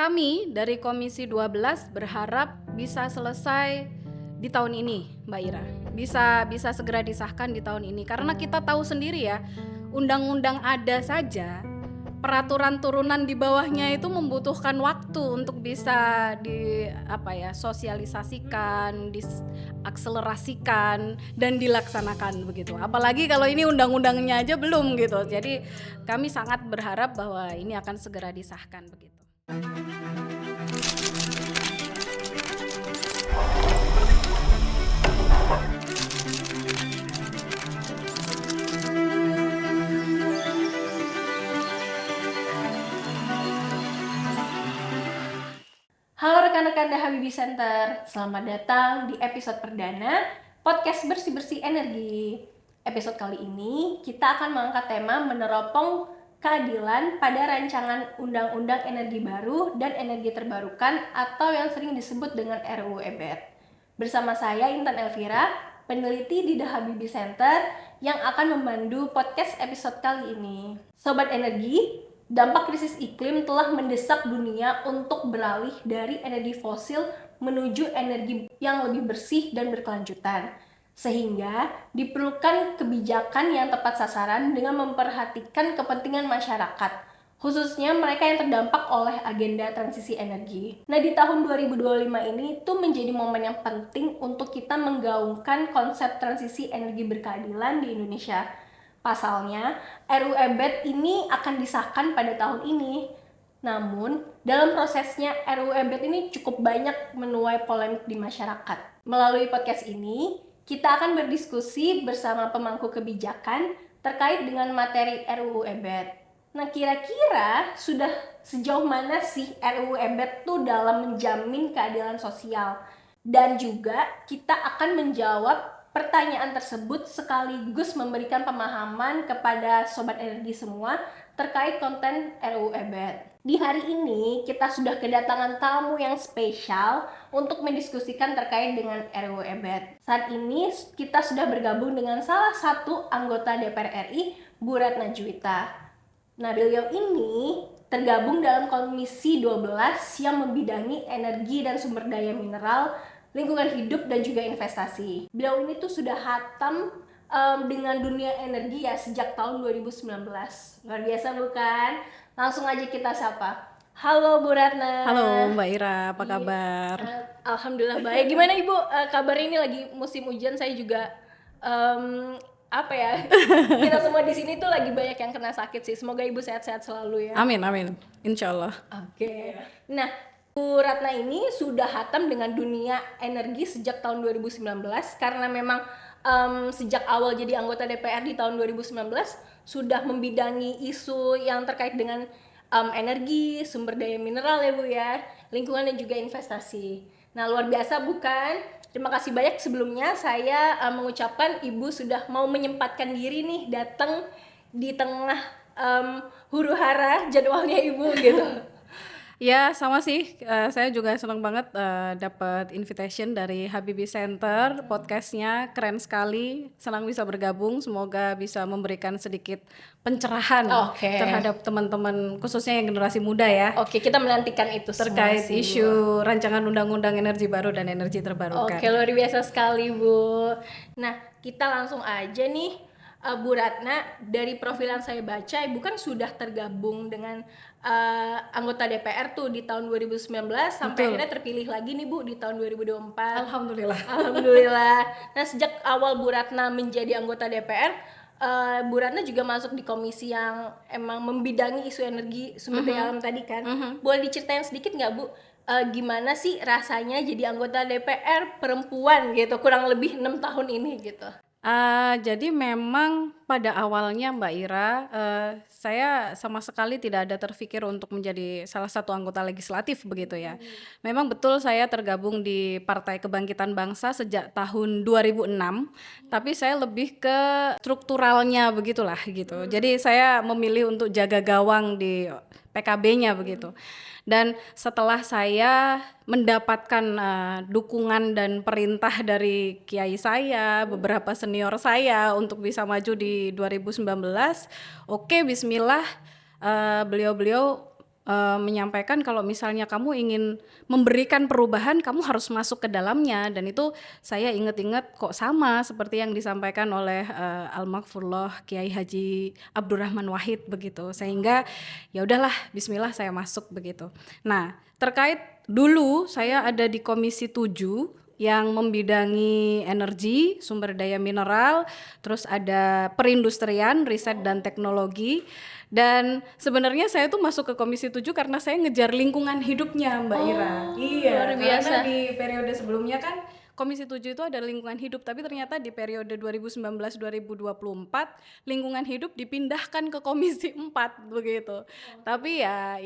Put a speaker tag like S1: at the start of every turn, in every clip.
S1: Kami dari Komisi 12 berharap bisa selesai di tahun ini, Mbak Ira. Bisa segera disahkan di tahun ini karena kita tahu sendiri ya, undang-undang ada saja, peraturan turunan di bawahnya itu membutuhkan waktu untuk bisa sosialisasikan, diakselerasikan dan dilaksanakan begitu. Apalagi kalau ini undang-undangnya aja belum gitu. Jadi kami sangat berharap bahwa ini akan segera disahkan begitu.
S2: Halo rekan-rekan The Habibie Center, selamat datang di episode perdana podcast Bersih-Bersih Energi. Episode kali ini kita akan mengangkat tema meneropong keadilan pada rancangan Undang-Undang Energi Baru dan Energi Terbarukan atau yang sering disebut dengan RUU EBET. Bersama saya Intan Elvira, peneliti di The Habibie Center yang akan memandu podcast episode kali ini. Sobat Energi, dampak krisis iklim telah mendesak dunia untuk beralih dari energi fosil menuju energi yang lebih bersih dan berkelanjutan. Sehingga diperlukan kebijakan yang tepat sasaran dengan memperhatikan kepentingan masyarakat, khususnya mereka yang terdampak oleh agenda transisi energi. Nah, di tahun 2025 ini itu menjadi momen yang penting untuk kita menggaungkan konsep transisi energi berkeadilan di Indonesia. Pasalnya, RUU EBET ini akan disahkan pada tahun ini. Namun, dalam prosesnya RUU EBET ini cukup banyak menuai polemik di masyarakat. Melalui podcast ini, kita akan berdiskusi bersama pemangku kebijakan terkait dengan materi RUU EBET. Nah, kira-kira sudah sejauh mana sih RUU EBET tuh dalam menjamin keadilan sosial? Dan juga kita akan menjawab pertanyaan tersebut sekaligus memberikan pemahaman kepada Sobat Energi semua terkait konten RUU EBET. Di hari ini kita sudah kedatangan tamu yang spesial untuk mendiskusikan terkait dengan RUU EBET. Saat ini kita sudah bergabung dengan salah satu anggota DPR RI, Bu Ratna Juwita. Nah, beliau ini tergabung dalam Komisi 12 yang membidangi energi dan sumber daya mineral, lingkungan hidup dan juga investasi. Beliau ini tuh sudah hatam dengan dunia energi ya sejak tahun 2019. Luar biasa bukan? Langsung aja kita sapa. Halo Bu Ratna.
S1: Halo Mbak Ira, apa kabar?
S2: Alhamdulillah baik. Gimana Ibu? Kabar ini lagi musim hujan, saya juga kita semua di sini tuh lagi banyak yang kena sakit sih. Semoga Ibu sehat-sehat selalu ya.
S1: Amin, insya Allah.
S2: Oke. Nah, Bu Ratna ini sudah hatam dengan dunia energi sejak tahun 2019 karena memang sejak awal jadi anggota DPR di tahun 2019 sudah membidangi isu yang terkait dengan energi, sumber daya mineral ya Bu ya, lingkungan dan juga investasi. Nah, luar biasa bukan? Terima kasih banyak sebelumnya saya mengucapkan Ibu sudah mau menyempatkan diri nih datang di tengah huru-hara jadwalnya Ibu gitu.
S1: Ya sama sih, saya juga senang banget dapat invitation dari Habibie Center, podcastnya keren sekali, senang bisa bergabung, semoga bisa memberikan sedikit pencerahan terhadap teman-teman khususnya yang generasi muda ya.
S2: Oke, kita menantikan itu
S1: terkait isu rancangan undang-undang energi baru dan energi terbarukan.
S2: Oke, luar biasa sekali Bu. Nah, kita langsung aja nih Bu Ratna, dari profil yang saya baca, Ibu kan sudah tergabung dengan anggota DPR tuh di tahun 2019 sampai akhirnya terpilih lagi nih Bu di tahun 2024. Alhamdulillah. Nah, sejak awal Bu Ratna menjadi anggota DPR, Bu Ratna juga masuk di komisi yang emang membidangi isu energi sumber daya alam tadi kan. Boleh diceritain sedikit nggak Bu? Gimana sih rasanya jadi anggota DPR perempuan gitu, kurang lebih 6 tahun ini gitu?
S1: Jadi memang pada awalnya Mbak Ira, saya sama sekali tidak ada terfikir untuk menjadi salah satu anggota legislatif begitu ya. Memang betul saya tergabung di Partai Kebangkitan Bangsa sejak tahun 2006, tapi saya lebih ke strukturalnya begitulah gitu. Jadi saya memilih untuk jaga gawang di PKB-nya begitu. Dan setelah saya mendapatkan dukungan dan perintah dari kiai saya, beberapa senior saya untuk bisa maju di 2019, oke, bismillah, beliau-beliau menyampaikan kalau misalnya kamu ingin memberikan perubahan, kamu harus masuk ke dalamnya. Dan itu saya ingat-ingat kok sama seperti yang disampaikan oleh Almarhumullah Kiai Haji Abdurrahman Wahid begitu. Sehingga ya udahlah, bismillah saya masuk begitu. Nah, terkait dulu saya ada di Komisi 7 yang membidangi energi, sumber daya mineral, terus ada perindustrian, riset dan teknologi. Dan sebenarnya saya tuh masuk ke Komisi 7 karena saya ngejar lingkungan hidupnya, Mbak Ira. Iya,
S2: luar biasa.
S1: karena di periode sebelumnya kan Komisi 7 itu ada lingkungan hidup, tapi ternyata di periode 2019-2024 lingkungan hidup dipindahkan ke Komisi 4 begitu. Tapi ya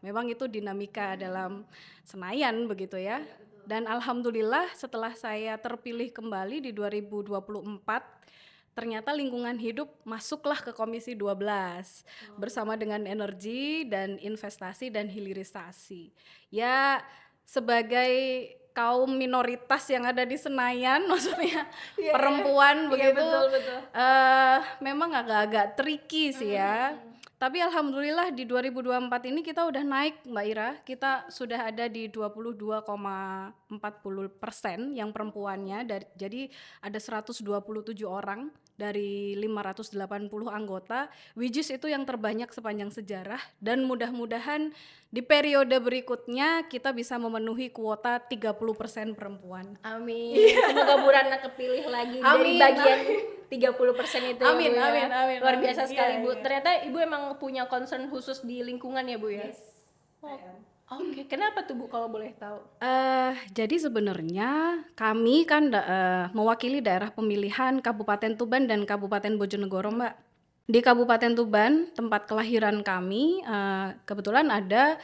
S1: memang itu dinamika dalam Senayan begitu ya. Dan alhamdulillah setelah saya terpilih kembali di 2024, ternyata lingkungan hidup masuklah ke Komisi 12 bersama dengan energi dan investasi dan hilirisasi. Ya, sebagai kaum minoritas yang ada di Senayan, maksudnya perempuan begitu,
S2: betul.
S1: memang agak-agak tricky sih ya. Tapi alhamdulillah di 2024 ini kita udah naik, Mbak Ira. Kita sudah ada di 22,40% yang perempuannya. Jadi ada 127 orang dari 580 anggota, which is itu yang terbanyak sepanjang sejarah. Dan mudah-mudahan di periode berikutnya kita bisa memenuhi kuota 30% perempuan.
S2: Amin. Semoga Bu Ratna kepilih lagi dari
S1: Amin,
S2: bagian 30% itu
S1: Amin,
S2: ya, Bu, ya.
S1: amin,
S2: Luar
S1: amin.
S2: biasa sekali,
S1: Iya,
S2: Bu.
S1: iya.
S2: Ternyata Ibu emang punya concern khusus di lingkungan ya, Bu ya. Oke, kenapa tuh Bu kalau boleh tahu?
S1: Jadi sebenarnya kami kan mewakili daerah pemilihan Kabupaten Tuban dan Kabupaten Bojonegoro, Mbak. Di Kabupaten Tuban, tempat kelahiran kami, kebetulan ada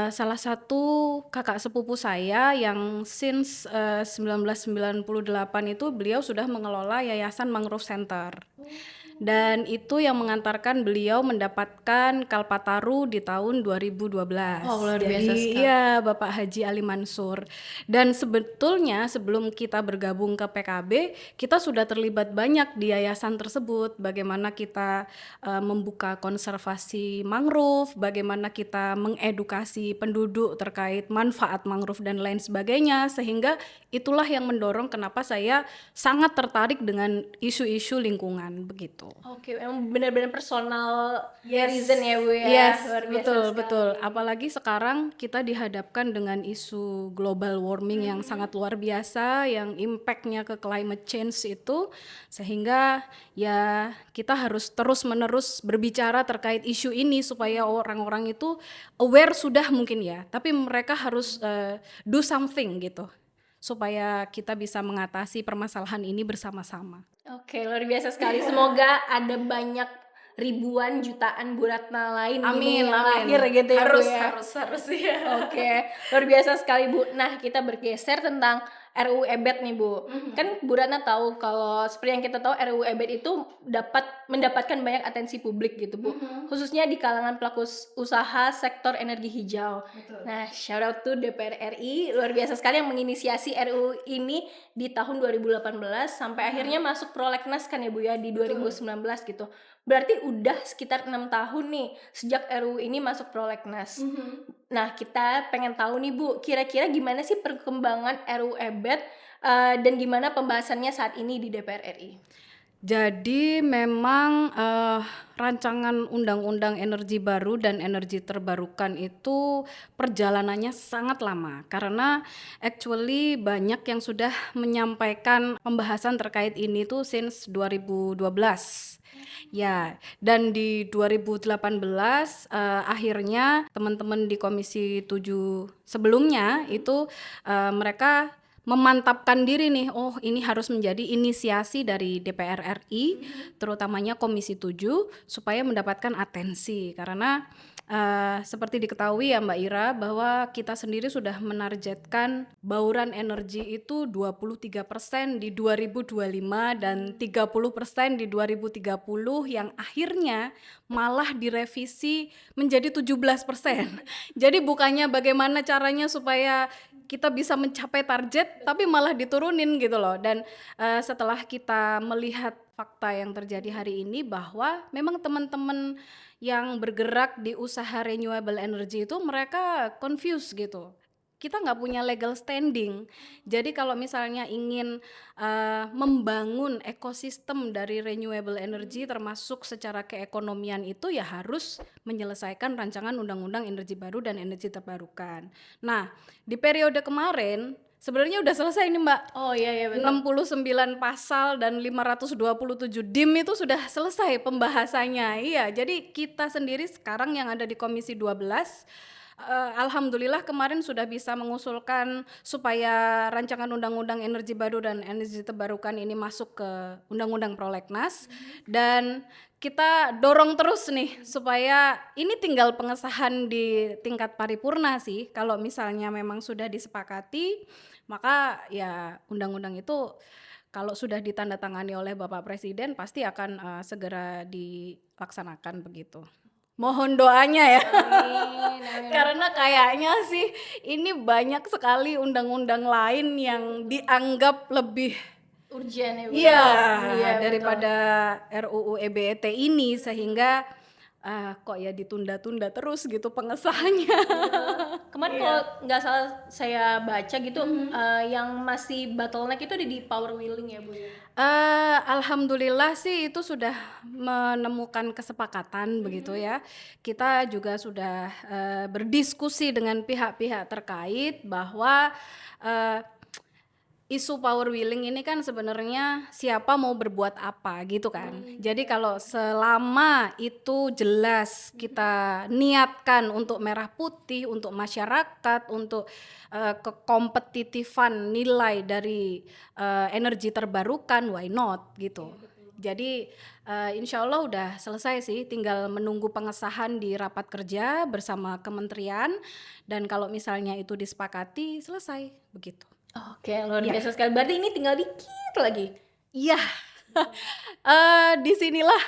S1: salah satu kakak sepupu saya yang since 1998 itu beliau sudah mengelola Yayasan Mangrove Center. Dan itu yang mengantarkan beliau mendapatkan Kalpataru di tahun 2012.
S2: Oh, luar biasa
S1: Jadi
S2: sekali.
S1: iya, Bapak Haji Ali Mansur. Dan sebetulnya sebelum kita bergabung ke PKB, kita sudah terlibat banyak di yayasan tersebut. Bagaimana kita membuka konservasi mangrove, bagaimana kita mengedukasi penduduk terkait manfaat mangrove dan lain sebagainya. Sehingga itulah yang mendorong kenapa saya sangat tertarik dengan isu-isu lingkungan begitu.
S2: Oke, emang benar-benar personal reason ya, Bu ya.
S1: Yes,
S2: Luar biasa
S1: betul,
S2: sekali.
S1: betul. Apalagi sekarang kita dihadapkan dengan isu global warming yang sangat luar biasa, yang impactnya ke climate change itu, sehingga ya kita harus terus-menerus berbicara terkait isu ini supaya orang-orang itu aware sudah mungkin ya, tapi mereka harus do something gitu, supaya kita bisa mengatasi permasalahan ini bersama-sama.
S2: Oke, luar biasa sekali. Semoga ada banyak ribuan jutaan Bu Ratna lain ini yang lahir gitu ya, Bu ya.
S1: harus ya.
S2: Oke, luar biasa sekali, Bu. Nah, kita bergeser tentang RUU EBET nih, Bu. Kan Bu Ratna tahu kalau seperti yang kita tahu RUU EBET itu mendapatkan banyak atensi publik gitu, Bu. Khususnya di kalangan pelaku usaha sektor energi hijau. Nah, shout out to DPR RI, luar biasa sekali yang menginisiasi RUU ini di tahun 2018 sampai akhirnya masuk prolegnas kan ya, Bu ya, di 2019 gitu. Berarti udah sekitar 6 tahun nih sejak RUU ini masuk prolegnas. Nah, kita pengen tahu nih, Bu, kira-kira gimana sih perkembangan RUU EBET dan gimana pembahasannya saat ini di DPR RI?
S1: Jadi memang rancangan undang-undang energi baru dan energi terbarukan itu perjalanannya sangat lama karena actually banyak yang sudah menyampaikan pembahasan terkait ini tuh since 2012. Ya, dan di 2018 akhirnya teman-teman di Komisi 7 sebelumnya itu mereka memantapkan diri nih, oh ini harus menjadi inisiasi dari DPR RI, terutamanya Komisi 7 supaya mendapatkan atensi karena seperti diketahui ya Mbak Ira bahwa kita sendiri sudah menargetkan bauran energi itu 23% di 2025 dan 30% di 2030 yang akhirnya malah direvisi menjadi 17%. Jadi bukannya bagaimana caranya supaya kita bisa mencapai target tapi malah diturunin gitu loh. Dan setelah kita melihat fakta yang terjadi hari ini bahwa memang teman-teman yang bergerak di usaha renewable energy itu mereka confused gitu. Kita nggak punya legal standing. Jadi kalau misalnya ingin membangun ekosistem dari renewable energy termasuk secara keekonomian itu ya harus menyelesaikan rancangan undang-undang energi baru dan energi terbarukan. Nah, di periode kemarin sebenarnya udah selesai nih Mbak.
S2: Oh iya betul.
S1: 69 pasal dan 527 DIM itu sudah selesai pembahasannya. Iya, jadi kita sendiri sekarang yang ada di Komisi 12 alhamdulillah kemarin sudah bisa mengusulkan supaya rancangan undang-undang energi baru dan energi terbarukan ini masuk ke undang-undang prolegnas dan kita dorong terus nih supaya ini tinggal pengesahan di tingkat paripurna sih. Kalau misalnya memang sudah disepakati, maka ya undang-undang itu kalau sudah ditandatangani oleh Bapak Presiden pasti akan segera dilaksanakan begitu. Mohon doanya ya.
S2: Amin.
S1: Karena kayaknya sih ini banyak sekali undang-undang lain yang dianggap lebih
S2: Urgent ya Bu.
S1: iya
S2: Iya,
S1: daripada RUU EBET ini sehingga kok ya ditunda-tunda terus gitu pengesahannya.
S2: Kemarin
S1: Iya.
S2: kalau nggak salah saya baca gitu, yang masih bottleneck itu di power wheeling ya Bu ya?
S1: Alhamdulillah sih itu sudah menemukan kesepakatan begitu ya. Kita juga sudah berdiskusi dengan pihak-pihak terkait bahwa isu power wheeling ini kan sebenarnya siapa mau berbuat apa gitu kan. Jadi kalau selama itu jelas kita niatkan untuk merah putih, untuk masyarakat, untuk kekompetitifan nilai dari energi terbarukan, why not gitu. Jadi insya Allah udah selesai sih, tinggal menunggu pengesahan di rapat kerja bersama kementerian dan kalau misalnya itu disepakati selesai begitu.
S2: Oke, luar
S1: Iya.
S2: biasa sekali. Berarti ini tinggal dikit lagi.
S1: Iya, disinilah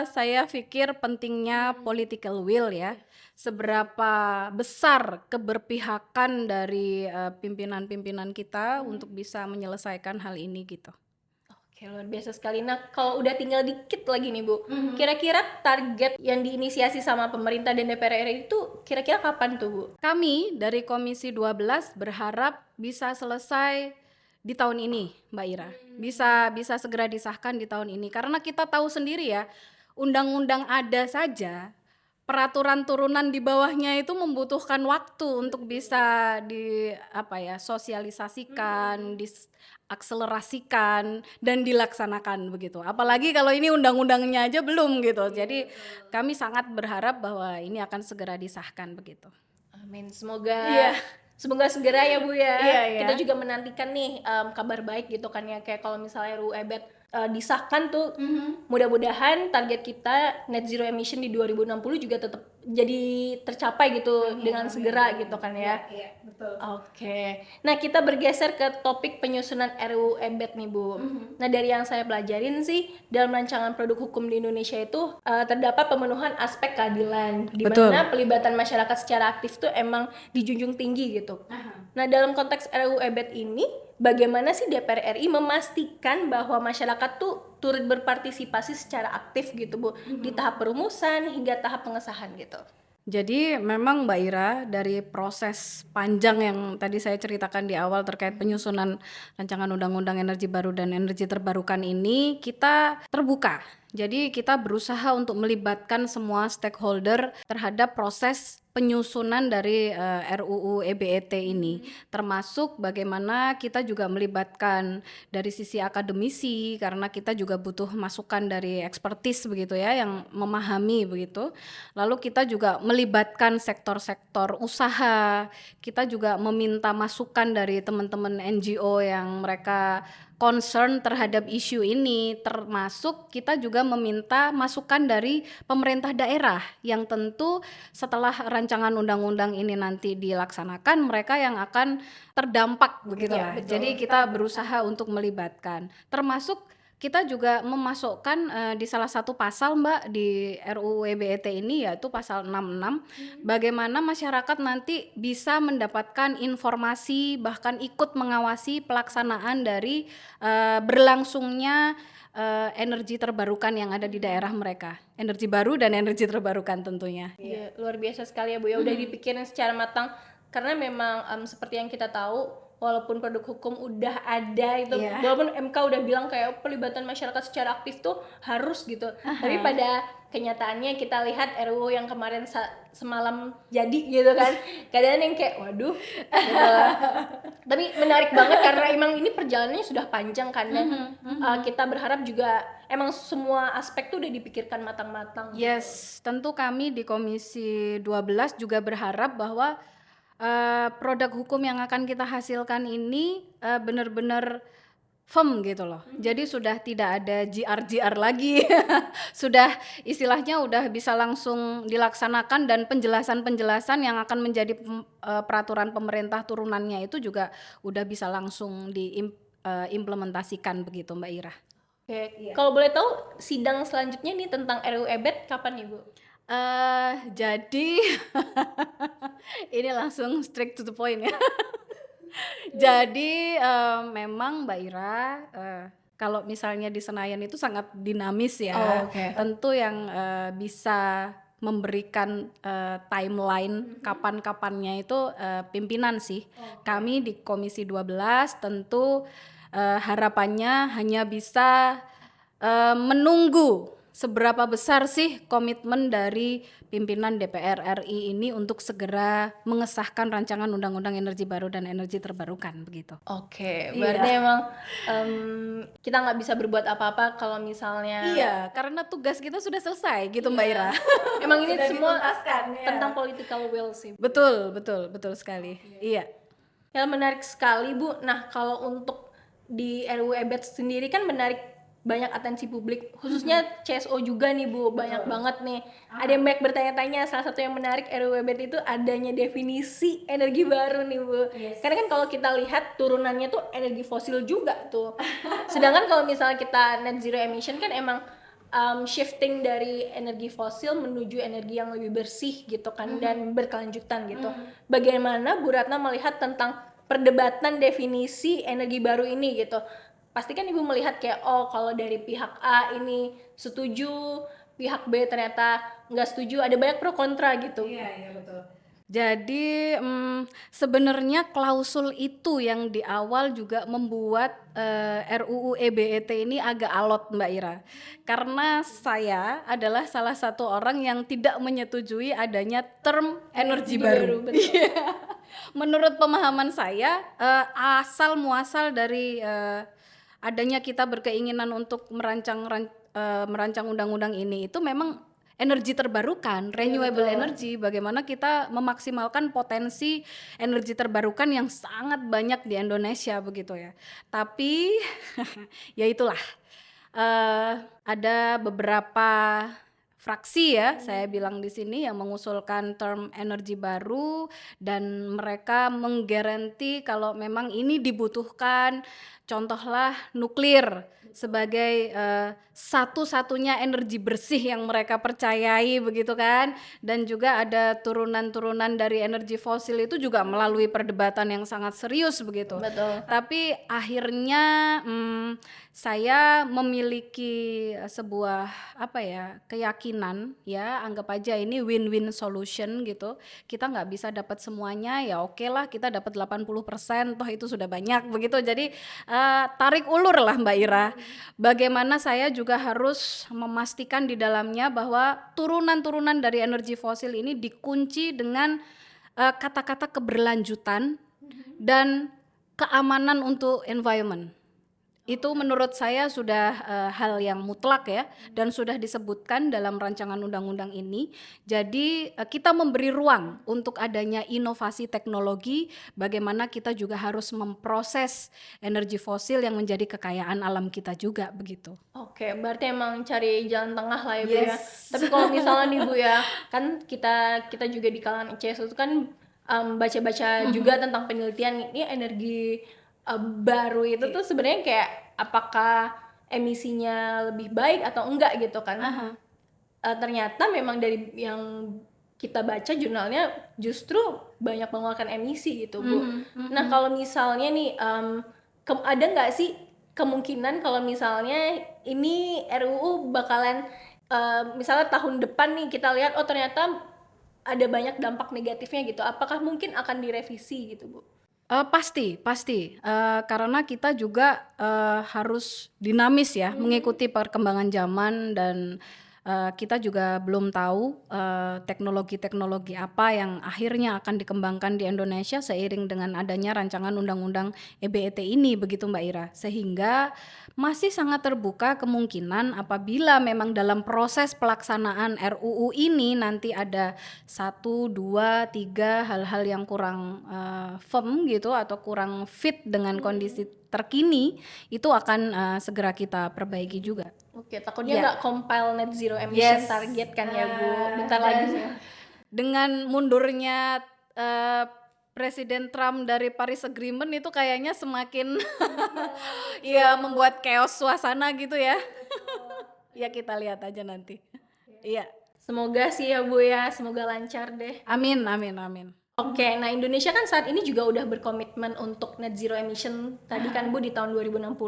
S1: saya pikir pentingnya political will ya. Seberapa besar keberpihakan dari pimpinan-pimpinan kita untuk bisa menyelesaikan hal ini gitu.
S2: Oke, luar biasa sekali. Nah, kalau udah tinggal dikit lagi nih Bu, kira-kira target yang diinisiasi sama pemerintah dan DPR RI itu kira-kira kapan tuh Bu?
S1: Kami dari Komisi 12 berharap bisa selesai di tahun ini, Mbak Ira. Bisa segera disahkan di tahun ini karena kita tahu sendiri ya, undang-undang ada saja, peraturan turunan di bawahnya itu membutuhkan waktu untuk bisa sosialisasikan, diakselerasikan dan dilaksanakan begitu. Apalagi kalau ini undang-undangnya aja belum gitu. Jadi kami sangat berharap bahwa ini akan segera disahkan begitu.
S2: Amin. Semoga
S1: Iya.
S2: semoga segera ya Bu ya.
S1: Iya, iya.
S2: Kita juga menantikan nih kabar baik gitu kan ya, kayak kalau misalnya RUU EBET disahkan tuh, mudah-mudahan target kita net zero emission di 2060 juga tetap jadi tercapai gitu dengan segera gitu kan ya.
S1: Iya, betul.
S2: Oke, nah kita bergeser ke topik penyusunan RUU EBET nih Bu. Nah dari yang saya pelajarin sih dalam rancangan produk hukum di Indonesia itu terdapat pemenuhan aspek keadilan, di
S1: Betul.
S2: mana pelibatan masyarakat secara aktif tuh emang dijunjung tinggi gitu. Nah dalam konteks RUU EBET ini, bagaimana sih DPR RI memastikan bahwa masyarakat tuh turut berpartisipasi secara aktif gitu Bu, di tahap perumusan hingga tahap pengesahan gitu?
S1: Jadi memang Mbak Ira dari proses panjang yang tadi saya ceritakan di awal terkait penyusunan rancangan undang-undang energi baru dan energi terbarukan ini kita terbuka. Jadi kita berusaha untuk melibatkan semua stakeholder terhadap proses penyusunan dari RUU EBET ini, termasuk bagaimana kita juga melibatkan dari sisi akademisi karena kita juga butuh masukan dari ekspertis begitu ya yang memahami begitu. Lalu kita juga melibatkan sektor-sektor usaha, kita juga meminta masukan dari teman-teman NGO yang mereka concern terhadap isu ini, termasuk kita juga meminta masukan dari pemerintah daerah yang tentu setelah rancangan undang-undang ini nanti dilaksanakan mereka yang akan terdampak begitu
S2: Iya,
S1: lah.
S2: betul.
S1: Jadi kita berusaha untuk melibatkan, termasuk kita juga memasukkan di salah satu pasal Mbak di RUU EBET ini, yaitu pasal 66, bagaimana masyarakat nanti bisa mendapatkan informasi bahkan ikut mengawasi pelaksanaan dari berlangsungnya energi terbarukan yang ada di daerah mereka, energi baru dan energi terbarukan tentunya.
S2: Iya, luar biasa sekali ya Bu ya, udah dipikirin secara matang karena memang seperti yang kita tahu walaupun produk hukum udah ada itu,
S1: Iya.
S2: walaupun MK udah bilang kayak pelibatan masyarakat secara aktif tuh harus gitu, tapi pada kenyataannya kita lihat RUU yang kemarin semalam jadi gitu kan, kadang yang kayak waduh gitu. Tapi menarik banget karena emang ini perjalanannya sudah panjang kan dan kita berharap juga emang semua aspek tuh udah dipikirkan matang-matang.
S1: Yes, tentu kami di Komisi 12 juga berharap bahwa produk hukum yang akan kita hasilkan ini benar-benar firm gitu loh. Jadi sudah tidak ada GR-GR lagi. Sudah istilahnya udah bisa langsung dilaksanakan dan penjelasan-penjelasan yang akan menjadi peraturan pemerintah turunannya itu juga udah bisa langsung diimplementasikan begitu Mbak Ira.
S2: Oke, kalau boleh tahu sidang selanjutnya nih tentang RUU EBET kapan nih Bu?
S1: Jadi ini langsung straight to the point ya. Jadi memang Mbak Ira, kalau misalnya di Senayan itu sangat dinamis ya.
S2: Oh, oke.
S1: Tentu yang bisa memberikan timeline kapan-kapannya itu pimpinan sih. Kami di Komisi 12 tentu harapannya hanya bisa menunggu seberapa besar sih komitmen dari pimpinan DPR RI ini untuk segera mengesahkan rancangan undang-undang energi baru dan energi terbarukan begitu.
S2: Oke, berarti emang kita nggak bisa berbuat apa-apa kalau misalnya
S1: Iya, karena tugas kita sudah selesai gitu Mbak Ira.
S2: emang ini
S1: Sudah
S2: semua
S1: dituntaskan, ya.
S2: tentang political will sih.
S1: Betul sekali. Iya.
S2: Ya menarik sekali Bu. Nah kalau untuk di RUU EBET sendiri kan menarik banyak atensi publik, khususnya CSO juga nih Bu, banyak banget nih. Ada yang banyak bertanya-tanya, salah satu yang menarik RUU EBET itu adanya definisi energi baru nih Bu. Karena kan kalau kita lihat turunannya tuh energi fosil juga tuh. Sedangkan kalau misalnya kita net zero emission kan emang shifting dari energi fosil menuju energi yang lebih bersih gitu kan dan berkelanjutan gitu. Bagaimana Bu Ratna melihat tentang perdebatan definisi energi baru ini gitu? Pasti kan Ibu melihat kayak oh kalau dari pihak A ini setuju, pihak B ternyata nggak setuju, ada banyak pro kontra gitu.
S1: Iya betul. Jadi sebenarnya klausul itu yang di awal juga membuat RUU EBET ini agak alot Mbak Ira. Karena saya adalah salah satu orang yang tidak menyetujui adanya term energi baru. Iya. Menurut pemahaman saya asal muasal dari adanya kita berkeinginan untuk merancang undang-undang ini itu memang energi terbarukan, renewable energy, bagaimana kita memaksimalkan potensi energi terbarukan yang sangat banyak di Indonesia begitu ya. Tapi ya itulah ada beberapa fraksi ya, saya bilang di sini yang mengusulkan term energi baru dan mereka menggaranti kalau memang ini dibutuhkan, contohlah nuklir sebagai satu-satunya energi bersih yang mereka percayai begitu kan, dan juga ada turunan-turunan dari energi fosil itu juga melalui perdebatan yang sangat serius begitu.
S2: Betul.
S1: Tapi akhirnya saya memiliki sebuah keyakinan ya, anggap aja ini win-win solution gitu. Kita nggak bisa dapat semuanya, ya oke lah kita dapat 80%, toh itu sudah banyak begitu. Jadi tarik ulur lah Mbak Ira. Bagaimana saya juga harus memastikan di dalamnya bahwa turunan-turunan dari energi fosil ini dikunci dengan kata-kata keberlanjutan dan keamanan untuk environment. Itu menurut saya sudah hal yang mutlak ya, dan sudah disebutkan dalam rancangan undang-undang ini. Jadi kita memberi ruang untuk adanya inovasi teknologi, bagaimana kita juga harus memproses energi fosil yang menjadi kekayaan alam kita juga begitu.
S2: Oke, berarti emang cari jalan tengah lah ya Bu ya.
S1: Yes.
S2: Tapi kalau misalnya nih Bu ya, kan kita juga di kalangan ICS itu kan baca-baca juga tentang penelitian ini energi baru itu tuh sebenarnya kayak apakah emisinya lebih baik atau enggak gitu kan.
S1: Aha.
S2: Ternyata memang dari yang kita baca jurnalnya justru banyak mengeluarkan emisi gitu, Bu. Nah, kalau misalnya nih ada nggak sih kemungkinan kalau misalnya ini RUU bakalan misalnya tahun depan nih kita lihat oh ternyata ada banyak dampak negatifnya gitu. Apakah mungkin akan direvisi gitu, Bu?
S1: Pasti pasti, karena kita juga, harus dinamis ya, mengikuti perkembangan zaman dan, kita juga belum tahu, teknologi-teknologi apa yang akhirnya akan dikembangkan di Indonesia seiring dengan adanya rancangan undang-undang EBET ini begitu Mbak Ira. Sehingga masih sangat terbuka kemungkinan apabila memang dalam proses pelaksanaan RUU ini nanti ada 1, 2, 3 hal-hal yang kurang, firm gitu atau kurang fit dengan kondisi terkini, itu akan, segera kita perbaiki juga.
S2: Oke, takutnya
S1: Ya.
S2: nggak compile net zero emission
S1: Yes.
S2: target kan ya, Bu? Bentar lagi sih.
S1: Dengan mundurnya, Presiden Trump dari Paris Agreement itu kayaknya semakin ya membuat chaos suasana gitu ya. Ya kita lihat aja nanti. Iya.
S2: Semoga sih ya, Bu ya. Semoga lancar deh.
S1: Amin amin amin.
S2: Oke, nah Indonesia kan saat ini juga udah berkomitmen untuk net zero emission tadi kan Bu di tahun 2060.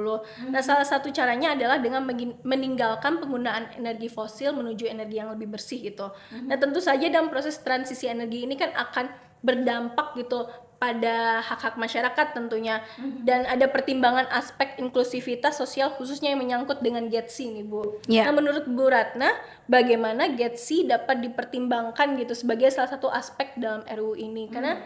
S2: Nah, salah satu caranya adalah dengan meninggalkan penggunaan energi fosil menuju energi yang lebih bersih gitu. Nah, tentu saja dalam proses transisi energi ini kan akan berdampak gitu pada hak-hak masyarakat tentunya. Dan ada pertimbangan aspek inklusivitas sosial khususnya yang menyangkut dengan GETSI nih, Bu.
S1: Ya.
S2: Nah, menurut Bu Ratna, bagaimana GETSI dapat dipertimbangkan gitu sebagai salah satu aspek dalam RUU ini? Karena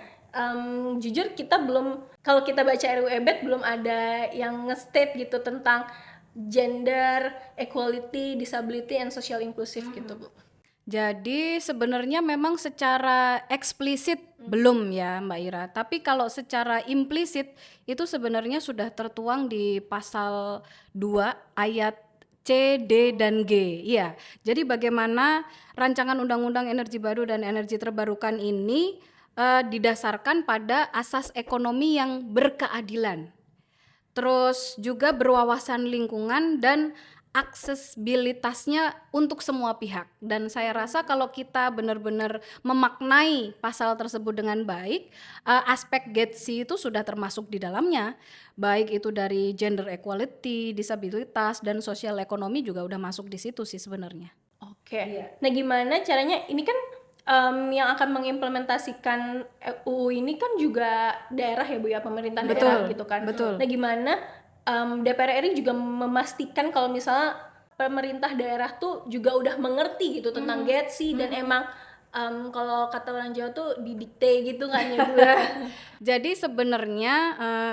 S2: jujur kita belum, kalau kita baca RUU EBET belum ada yang nge-state gitu tentang gender, equality, disability, and social inclusive gitu, Bu.
S1: Jadi sebenarnya memang secara eksplisit belum ya Mbak Ira, tapi kalau secara implisit itu sebenarnya sudah tertuang di pasal 2 ayat C, D, dan G. Iya. Jadi bagaimana rancangan undang-undang energi baru dan energi terbarukan ini didasarkan pada asas ekonomi yang berkeadilan. Terus juga berwawasan lingkungan dan aksesibilitasnya untuk semua pihak. Dan saya rasa kalau kita benar-benar memaknai pasal tersebut dengan baik, aspek GETSI itu sudah termasuk di dalamnya. Baik itu dari gender equality, disabilitas, dan sosial ekonomi juga udah masuk di situ sih sebenarnya.
S2: Oke. Nah, gimana caranya? Ini kan yang akan mengimplementasikan UU ini kan juga daerah ya, Bu ya, pemerintah daerah gitu kan.
S1: Betul.
S2: Nah, gimana DPR RI juga memastikan kalau misalnya pemerintah daerah tuh juga udah mengerti gitu tentang GETSI dan emang kalau kata orang Jawa tuh didikte gitu kan ya, Bu ya.
S1: Jadi sebenarnya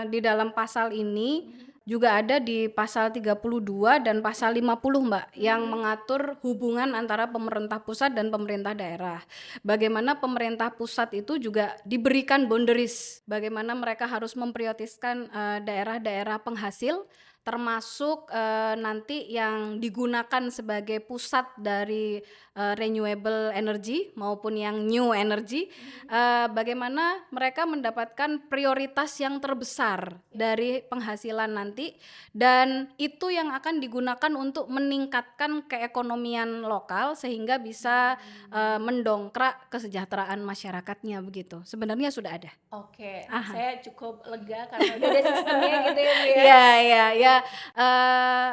S1: di dalam pasal ini juga ada di pasal 32 dan pasal 50 Mbak yang mengatur hubungan antara pemerintah pusat dan pemerintah daerah. Bagaimana pemerintah pusat itu juga diberikan boundaries, bagaimana mereka harus memprioritaskan daerah-daerah penghasil termasuk nanti yang digunakan sebagai pusat dari renewable energy maupun yang new energy, bagaimana mereka mendapatkan prioritas yang terbesar dari penghasilan nanti, dan itu yang akan digunakan untuk meningkatkan keekonomian lokal sehingga bisa mendongkrak kesejahteraan masyarakatnya begitu. Sebenarnya sudah ada.
S2: Oke,
S1: Aha.
S2: saya cukup lega karena udah ada sistemnya gitu ya, Bu ya.
S1: Ya.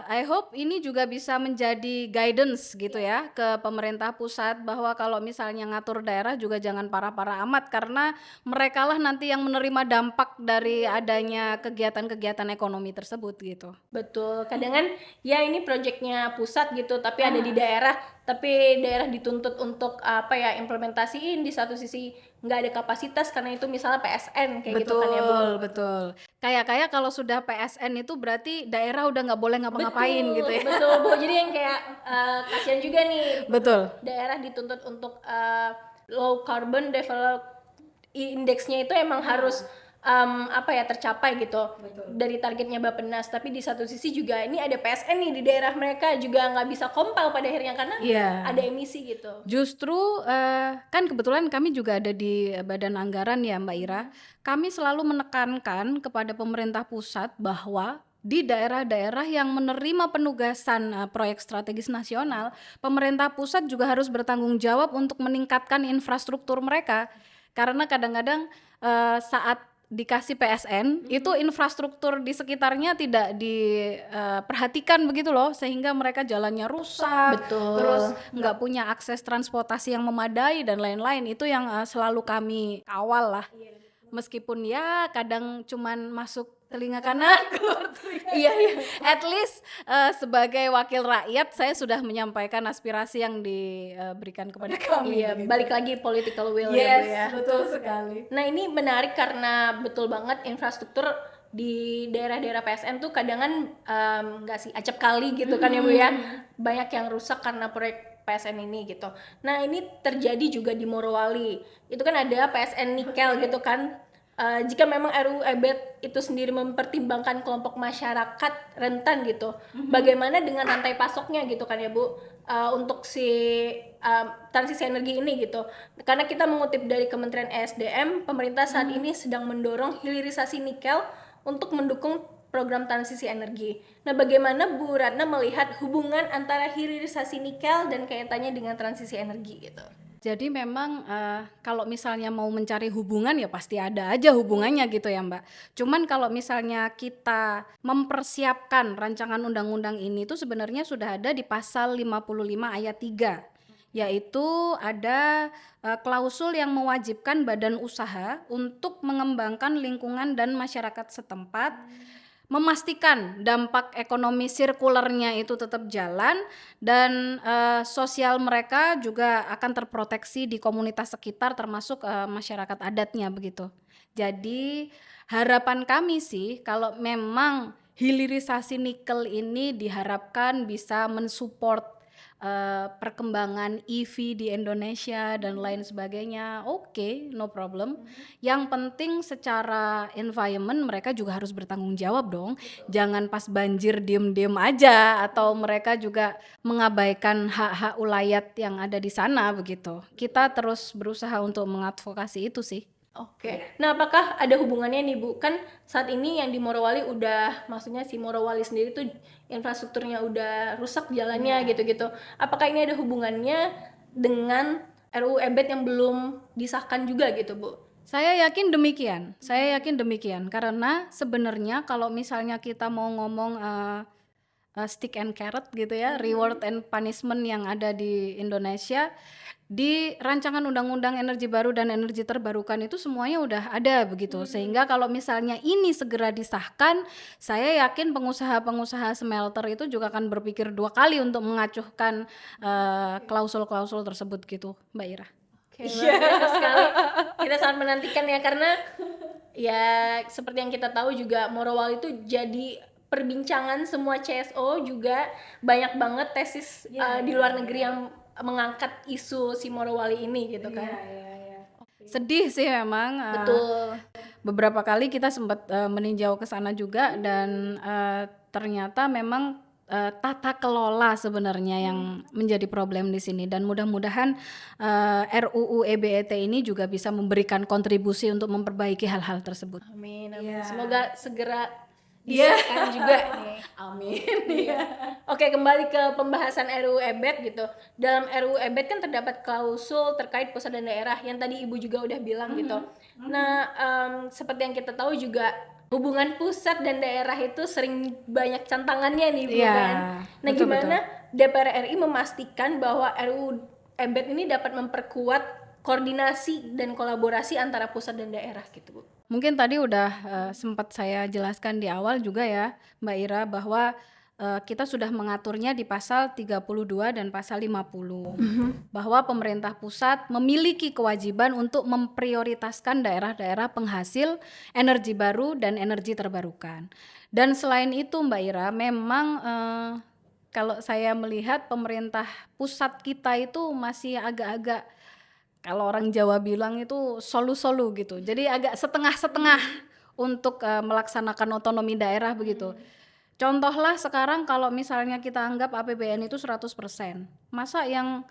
S1: I hope ini juga bisa menjadi guidance gitu ya ke pemerintah pusat bahwa kalau misalnya ngatur daerah juga jangan parah-parah amat karena merekalah nanti yang menerima dampak dari adanya kegiatan-kegiatan ekonomi tersebut gitu.
S2: Betul, kadang kan ya ini proyeknya pusat gitu, tapi ada di daerah, tapi daerah dituntut untuk apa ya implementasiin di satu sisi nggak ada kapasitas karena itu misalnya PSN kayak gitu kan ya, Bu.
S1: Betul. Kayak kalau sudah PSN itu berarti daerah udah nggak boleh ngapa-ngapain gitu ya.
S2: Betul, Bu. Jadi yang kayak kasihan juga nih
S1: Betul.
S2: daerah dituntut untuk low carbon develop indeksnya itu emang harus tercapai gitu dari targetnya Bappenas, tapi di satu sisi juga ini ada PSN nih di daerah mereka juga nggak bisa compile pada akhirnya karena ada emisi gitu.
S1: Justru kan kebetulan kami juga ada di Badan Anggaran ya Mbak Ira. Kami selalu menekankan kepada pemerintah pusat bahwa di daerah-daerah yang menerima penugasan proyek strategis nasional, pemerintah pusat juga harus bertanggung jawab untuk meningkatkan infrastruktur mereka. Karena kadang-kadang saat dikasih PSN itu infrastruktur di sekitarnya tidak diperhatikan begitu loh, sehingga mereka jalannya rusak,
S2: Betul.
S1: terus nggak punya akses transportasi yang memadai dan lain-lain. Itu yang selalu kami kawal lah. Meskipun ya kadang cuman masuk telinga kanan, keluar telinga
S2: Iya, iya.
S1: at least sebagai wakil rakyat saya sudah menyampaikan aspirasi yang diberikan kepada kami.
S2: Iya,
S1: begitu.
S2: balik lagi political will ya, Bu ya.
S1: Betul sekali.
S2: Nah, ini menarik karena betul banget infrastruktur di daerah-daerah PSN tuh kadangan nggak sih acap kali gitu kan ya, Bu ya. Banyak yang rusak karena proyek PSN ini gitu. Nah, ini terjadi juga di Morowali. Itu kan ada PSN nikel gitu kan. Jika memang RUU EBET itu sendiri mempertimbangkan kelompok masyarakat rentan gitu, bagaimana dengan rantai pasoknya gitu kan ya, Bu, untuk si transisi energi ini gitu. Karena kita mengutip dari Kementerian ESDM, pemerintah saat ini sedang mendorong hilirisasi nikel untuk mendukung program transisi energi. Nah, bagaimana Bu Ratna melihat hubungan antara hilirisasi nikel dan kaitannya dengan transisi energi gitu?
S1: Jadi memang kalau misalnya mau mencari hubungan ya pasti ada aja hubungannya gitu ya Mbak. Cuman kalau misalnya kita mempersiapkan rancangan undang-undang ini tuh sebenarnya sudah ada di pasal 55 ayat 3, yaitu ada klausul yang mewajibkan badan usaha untuk mengembangkan lingkungan dan masyarakat setempat, memastikan dampak ekonomi sirkulernya itu tetap jalan, dan sosial mereka juga akan terproteksi di komunitas sekitar termasuk masyarakat adatnya begitu. Jadi harapan kami sih kalau memang hilirisasi nikel ini diharapkan bisa mensupport perkembangan EV di Indonesia dan lain sebagainya, oke, no problem. Yang penting secara environment mereka juga harus bertanggung jawab dong. Jangan pas banjir diem-diem aja atau mereka juga mengabaikan hak-hak ulayat yang ada di sana begitu. Kita terus berusaha untuk mengadvokasi itu sih.
S2: Oke. Nah, apakah ada hubungannya nih, Bu? Kan saat ini yang di Morowali udah, maksudnya si Morowali sendiri tuh infrastrukturnya udah rusak jalannya gitu-gitu. Apakah ini ada hubungannya dengan RUU EBET yang belum disahkan juga gitu, Bu?
S1: Saya yakin demikian karena sebenarnya kalau misalnya kita mau ngomong stick and carrot gitu ya, reward and punishment yang ada di Indonesia, di rancangan undang-undang energi baru dan energi terbarukan itu semuanya udah ada begitu. Sehingga kalau misalnya ini segera disahkan, saya yakin pengusaha-pengusaha smelter itu juga akan berpikir dua kali untuk mengacuhkan klausul-klausul tersebut gitu, Mbak Ira.
S2: Oke, luar biasa sekali. Kita sangat menantikan ya, karena ya seperti yang kita tahu juga Morowali itu jadi perbincangan semua CSO, juga banyak banget tesis di luar negeri yang mengangkat isu si Morowali ini gitu kan.
S1: Sedih sih memang.
S2: Betul.
S1: Beberapa kali kita sempat meninjau ke sana juga dan ternyata memang tata kelola sebenarnya yang menjadi problem di sini, dan mudah-mudahan RUU EBET ini juga bisa memberikan kontribusi untuk memperbaiki hal-hal tersebut.
S2: Amin, amin. Semoga segera disahkan juga nih.
S1: Amin.
S2: Oke, kembali ke pembahasan RUU EBET gitu. Dalam RUU EBET kan terdapat klausul terkait pusat dan daerah yang tadi Ibu juga udah bilang gitu. Nah, seperti yang kita tahu juga hubungan pusat dan daerah itu sering banyak tantangannya nih, Bu kan. Nah,
S1: betul,
S2: gimana DPR RI memastikan bahwa RUU EBET ini dapat memperkuat koordinasi dan kolaborasi antara pusat dan daerah gitu, Bu?
S1: Mungkin tadi udah sempat saya jelaskan di awal juga ya Mbak Ira, bahwa kita sudah mengaturnya di pasal 32 dan pasal 50, bahwa pemerintah pusat memiliki kewajiban untuk memprioritaskan daerah-daerah penghasil energi baru dan energi terbarukan. Dan selain itu Mbak Ira, memang kalau saya melihat pemerintah pusat kita itu masih agak-agak, kalau orang Jawa bilang itu solu-solu gitu. Jadi agak setengah-setengah untuk melaksanakan otonomi daerah begitu. Contohlah sekarang kalau misalnya kita anggap APBN itu 100%. Masa yang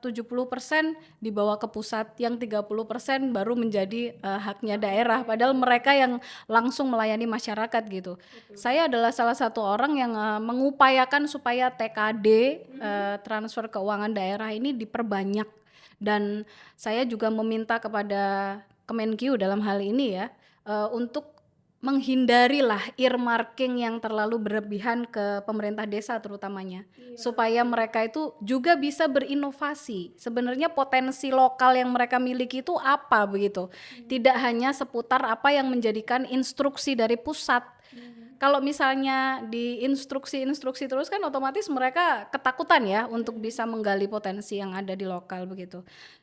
S1: 70% dibawa ke pusat, yang 30% baru menjadi haknya daerah, padahal mereka yang langsung melayani masyarakat gitu. Saya adalah salah satu orang yang mengupayakan supaya TKD, transfer keuangan daerah ini diperbanyak, dan saya juga meminta kepada Kemenkyu dalam hal ini ya, untuk menghindarilah earmarking yang terlalu berlebihan ke pemerintah desa terutamanya, supaya mereka itu juga bisa berinovasi. Sebenarnya potensi lokal yang mereka miliki itu apa begitu, tidak hanya seputar apa yang menjadikan instruksi dari pusat. Kalau misalnya di instruksi terus kan otomatis mereka ketakutan ya untuk bisa menggali potensi yang ada di lokal begitu.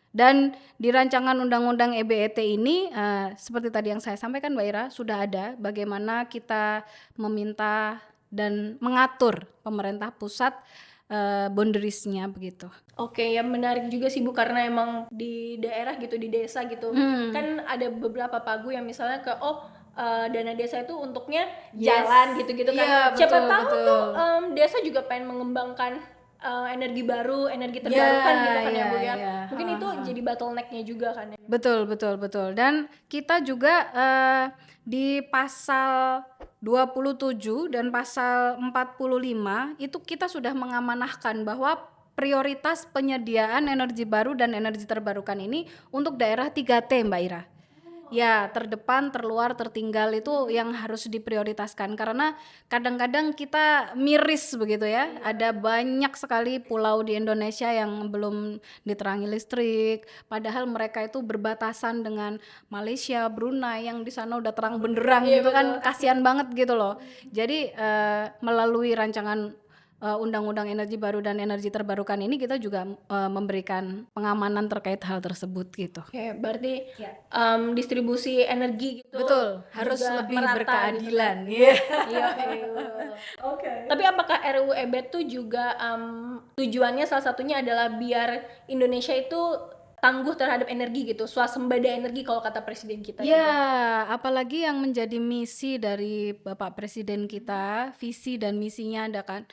S1: Dan di rancangan undang-undang EBET ini seperti tadi yang saya sampaikan Mbak Ira, sudah ada bagaimana kita meminta dan mengatur pemerintah pusat boundariesnya begitu.
S2: Oke, ya menarik juga sih Bu, karena emang di daerah gitu, di desa gitu, kan ada beberapa pagu yang misalnya dana desa itu untuknya jalan gitu-gitu kan.
S1: Iya,
S2: Siapa
S1: betul,
S2: tahu
S1: betul.
S2: tuh desa juga pengen mengembangkan energi baru, energi terbarukan gitu kan ya Bu ya.
S1: Iya.
S2: Mungkin itu jadi bottleneck-nya juga kan ya.
S1: Betul. Dan kita juga di pasal 27 dan pasal 45 itu kita sudah mengamanahkan bahwa prioritas penyediaan energi baru dan energi terbarukan ini untuk daerah 3T Mbak Ira. Ya, terdepan, terluar, tertinggal itu yang harus diprioritaskan, karena kadang-kadang kita miris begitu ya. Ada banyak sekali pulau di Indonesia yang belum diterangi listrik, padahal mereka itu berbatasan dengan Malaysia, Brunei yang di sana udah terang benderang gitu kan. Kasihan banget gitu loh. Jadi melalui rancangan Undang-Undang Energi Baru dan Energi Terbarukan ini kita juga memberikan pengamanan terkait hal tersebut gitu.
S2: Oke, berarti distribusi energi gitu
S1: Betul, harus
S2: juga
S1: lebih
S2: merata
S1: berkeadilan.
S2: gitu
S1: Iya.
S2: kan. Iya. Oke. Tapi apakah RUU EBET tuh juga tujuannya salah satunya adalah biar Indonesia itu tangguh terhadap energi gitu, swasembada energi kalau kata presiden kita gitu.
S1: Ya, apalagi yang menjadi misi dari Bapak Presiden kita, visi dan misinya ada kan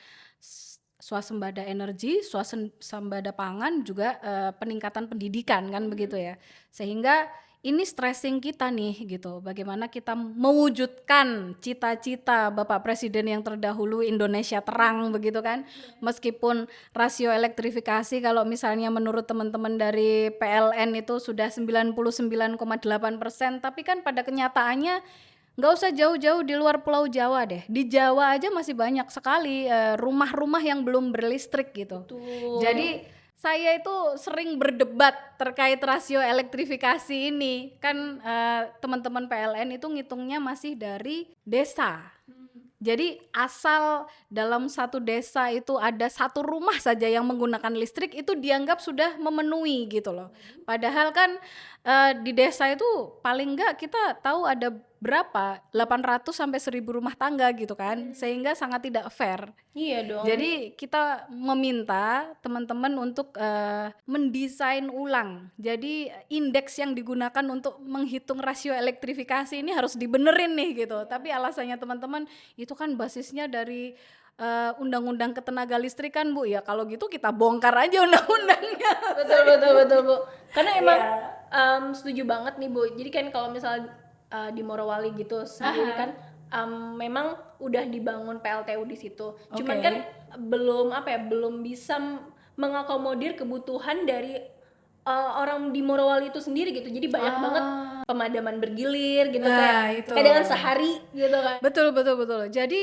S1: swasembada energi, swasembada pangan, juga peningkatan pendidikan kan begitu ya. Sehingga ini stressing kita nih gitu, bagaimana kita mewujudkan cita-cita Bapak Presiden yang terdahulu, Indonesia terang begitu kan. Meskipun rasio elektrifikasi kalau misalnya menurut teman-teman dari PLN itu sudah 99,8%, tapi kan pada kenyataannya nggak usah jauh-jauh di luar Pulau Jawa deh, di Jawa aja masih banyak sekali rumah-rumah yang belum berlistrik gitu. Jadi saya itu sering berdebat terkait rasio elektrifikasi ini kan, teman-teman PLN itu ngitungnya masih dari desa. Jadi asal dalam satu desa itu ada satu rumah saja yang menggunakan listrik, itu dianggap sudah memenuhi gitu loh. Padahal kan di desa itu paling enggak kita tahu ada berapa, 800 sampai 1000 rumah tangga gitu kan, sehingga sangat tidak fair.
S2: Iya dong.
S1: Jadi kita meminta teman-teman untuk mendesain ulang. Jadi indeks yang digunakan untuk menghitung rasio elektrifikasi ini harus dibenerin nih gitu. Tapi alasannya teman-teman itu kan basisnya dari undang-undang ketenaga listrikan Bu. Ya kalau gitu kita bongkar aja undang-undangnya.
S2: Betul Bu. Karena emang setuju banget nih Bu. Jadi kan kalau misalnya di Morowali gitu sendiri kan memang udah dibangun PLTU di situ. Cuman kan belum bisa mengakomodir kebutuhan dari orang di Morowali itu sendiri gitu. Jadi banyak banget pemadaman bergilir gitu
S1: Nah,
S2: kayak
S1: itu.
S2: kadang sehari gitu kan.
S1: Betul. Jadi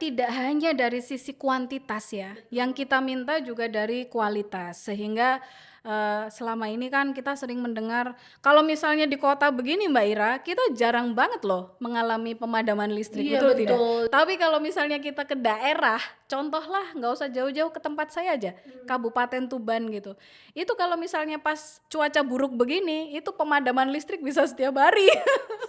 S1: tidak hanya dari sisi kuantitas ya, yang kita minta juga dari kualitas. Sehingga selama ini kan kita sering mendengar kalau misalnya di kota begini Mbak Ira, kita jarang banget loh mengalami pemadaman listrik.
S2: Iya,
S1: betul tidak?
S2: betul.
S1: Tapi kalau misalnya kita ke daerah, contohlah nggak usah jauh-jauh ke tempat saya aja, Kabupaten Tuban gitu. Itu kalau misalnya pas cuaca buruk begini, itu pemadaman listrik bisa setiap hari.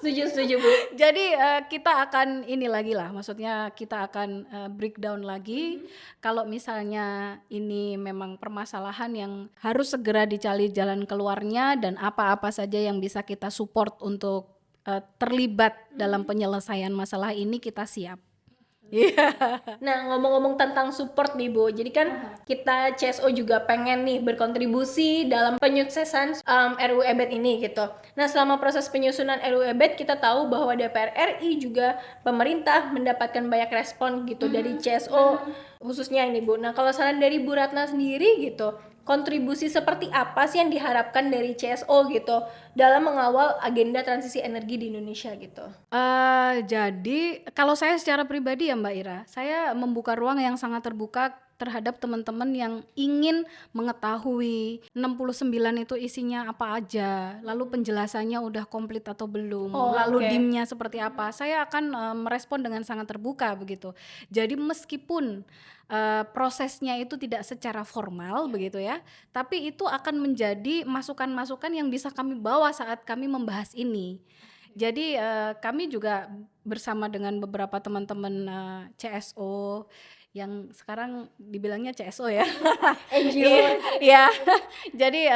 S2: Setuju Bu.
S1: Jadi kita akan ini lagi lah, maksudnya kita akan breakdown lagi. Kalau misalnya ini memang permasalahan yang harus segera dicari jalan keluarnya, dan apa-apa saja yang bisa kita support untuk terlibat dalam penyelesaian masalah ini, kita siap. Iya.
S2: Nah, ngomong-ngomong tentang support nih Bu, jadi kan kita CSO juga pengen nih berkontribusi dalam penyuksesan RUU EBET ini gitu. Nah, selama proses penyusunan RUU EBET kita tahu bahwa DPR RI juga pemerintah mendapatkan banyak respon gitu dari CSO khususnya ini Bu. Nah, kalau saran dari Bu Ratna sendiri gitu, kontribusi seperti apa sih yang diharapkan dari CSO gitu dalam mengawal agenda transisi energi di Indonesia gitu?
S1: Jadi kalau saya secara pribadi ya Mbak Ira, saya membuka ruang yang sangat terbuka terhadap teman-teman yang ingin mengetahui 69 itu isinya apa aja, lalu penjelasannya udah komplit atau belum,
S2: Oh,
S1: lalu
S2: oke.
S1: dimnya seperti apa. Saya akan merespon dengan sangat terbuka begitu. Jadi meskipun prosesnya itu tidak secara formal begitu ya, tapi itu akan menjadi masukan-masukan yang bisa kami bawa saat kami membahas ini. Jadi kami juga bersama dengan beberapa teman-teman CSO yang sekarang dibilangnya CSO ya.
S2: NGO.
S1: Iya. Jadi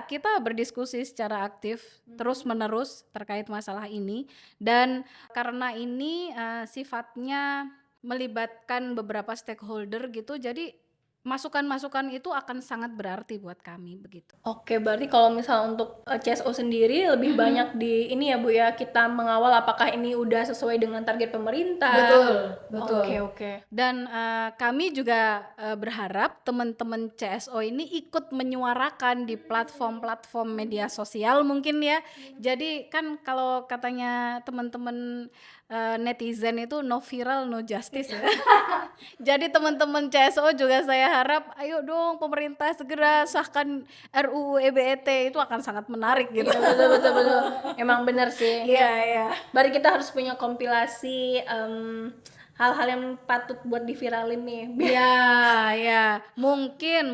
S1: kita berdiskusi secara aktif terus-menerus terkait masalah ini, dan karena ini sifatnya melibatkan beberapa stakeholder gitu, jadi masukan-masukan itu akan sangat berarti buat kami begitu.
S2: Oke, berarti kalau misalnya untuk CSO sendiri lebih banyak di ini ya Bu ya, kita mengawal apakah ini udah sesuai dengan target pemerintah.
S1: Betul.
S2: Oke.
S1: Dan kami juga berharap teman-teman CSO ini ikut menyuarakan di platform-platform media sosial mungkin ya. Jadi kan kalau katanya teman-teman netizen itu no viral no justice ya. Jadi teman-teman CSO juga saya harap ayo dong pemerintah segera sahkan RUU EBET, itu akan sangat menarik gitu.
S2: Betul. Emang bener sih.
S1: Iya.
S2: Berarti kita harus punya kompilasi hal-hal yang patut buat diviralin nih.
S1: Ya, mungkin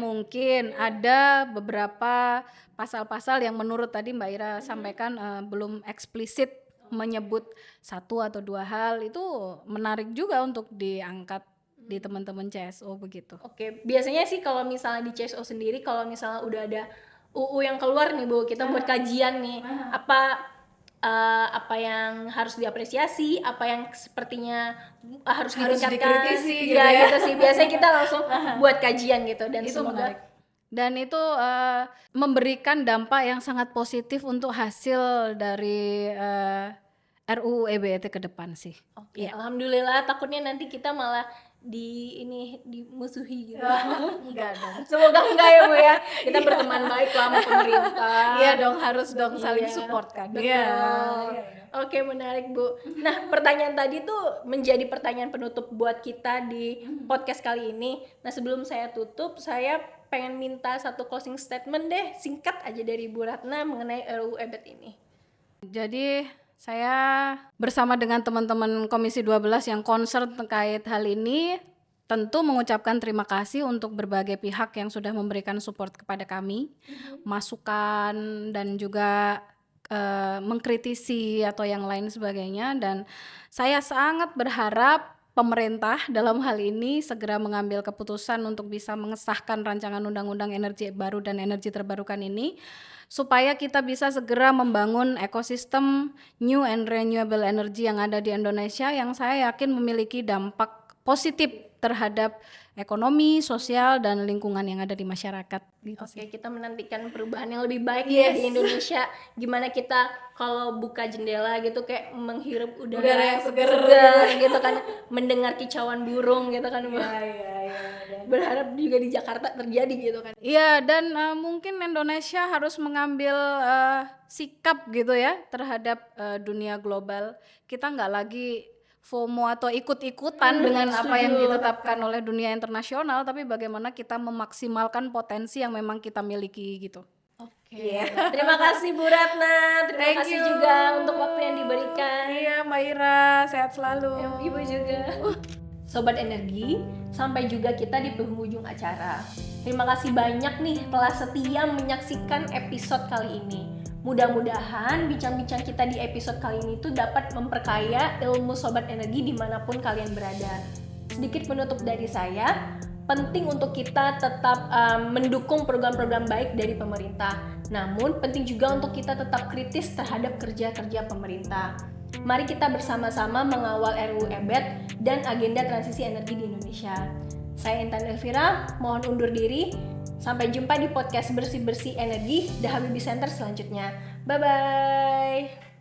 S1: ada beberapa pasal-pasal yang menurut tadi Mbak Ira sampaikan belum eksplisit menyebut satu atau dua hal, itu menarik juga untuk diangkat di teman-teman CSO begitu.
S2: Oke, biasanya sih kalau misalnya di CSO sendiri, kalau misalnya udah ada UU yang keluar nih Bu, kita buat kajian nih, apa yang harus diapresiasi, apa yang sepertinya harus ditingkatkan,
S1: dikritisi gitu
S2: ya
S1: ya.
S2: gitu sih. Biasanya kita langsung buat kajian gitu, dan
S1: Itu
S2: semoga
S1: menarik. Dan itu memberikan dampak yang sangat positif untuk hasil dari RUU EBET ke depan sih.
S2: oke, alhamdulillah. Takutnya nanti kita malah dimusuhi gitu.
S1: Enggak dong.
S2: Semoga enggak ya Bu ya. Kita berteman baik lah sama pemerintah.
S1: Iya dong, harus dong saling
S2: Iya,
S1: support kan.
S2: betul.
S1: Iya.
S2: Oke, menarik Bu. Nah, pertanyaan tadi tuh menjadi pertanyaan penutup buat kita di podcast kali ini. Nah, sebelum saya tutup, saya pengen minta satu closing statement deh, singkat aja dari Bu Ratna mengenai RUU EBET ini.
S1: Jadi saya bersama dengan teman-teman Komisi 12 yang concern terkait hal ini tentu mengucapkan terima kasih untuk berbagai pihak yang sudah memberikan support kepada kami, masukan dan juga mengkritisi atau yang lain sebagainya, dan saya sangat berharap pemerintah dalam hal ini segera mengambil keputusan untuk bisa mengesahkan rancangan undang-undang energi baru dan energi terbarukan ini, supaya kita bisa segera membangun ekosistem new and renewable energy yang ada di Indonesia, yang saya yakin memiliki dampak positif terhadap ekonomi, sosial, dan lingkungan yang ada di masyarakat gitu sih.
S2: Oke, kita menantikan perubahan yang lebih baik ya di Indonesia. Gimana kita kalau buka jendela gitu kayak menghirup udara
S1: yang seger
S2: gitu kan, mendengar kicauan burung gitu kan.
S1: Iya.
S2: Berharap juga di Jakarta terjadi gitu kan.
S1: Iya, dan mungkin Indonesia harus mengambil sikap gitu ya terhadap dunia global. Kita nggak lagi FOMO atau ikut-ikutan dengan apa yang ditetapkan oleh dunia internasional, tapi bagaimana kita memaksimalkan potensi yang memang kita miliki gitu.
S2: Oke. Terima kasih Bu Ratna. Terima
S1: Thank
S2: kasih
S1: you.
S2: juga untuk waktu yang diberikan.
S1: Iya, Mbak Ira, sehat selalu.
S2: Ibu juga. Sobat Energi, sampai juga kita di penghujung acara. Terima kasih banyak nih telah setia menyaksikan episode kali ini. Mudah-mudahan bincang-bincang kita di episode kali ini tuh dapat memperkaya ilmu Sobat Energi dimanapun kalian berada. Sedikit penutup dari saya, penting untuk kita tetap mendukung program-program baik dari pemerintah. Namun penting juga untuk kita tetap kritis terhadap kerja-kerja pemerintah. Mari kita bersama-sama mengawal RUU EBET dan agenda transisi energi di Indonesia. Saya Intan Elvira, mohon undur diri. Sampai jumpa di podcast Bersih-Bersih Energi The Habibie Center selanjutnya. Bye-bye.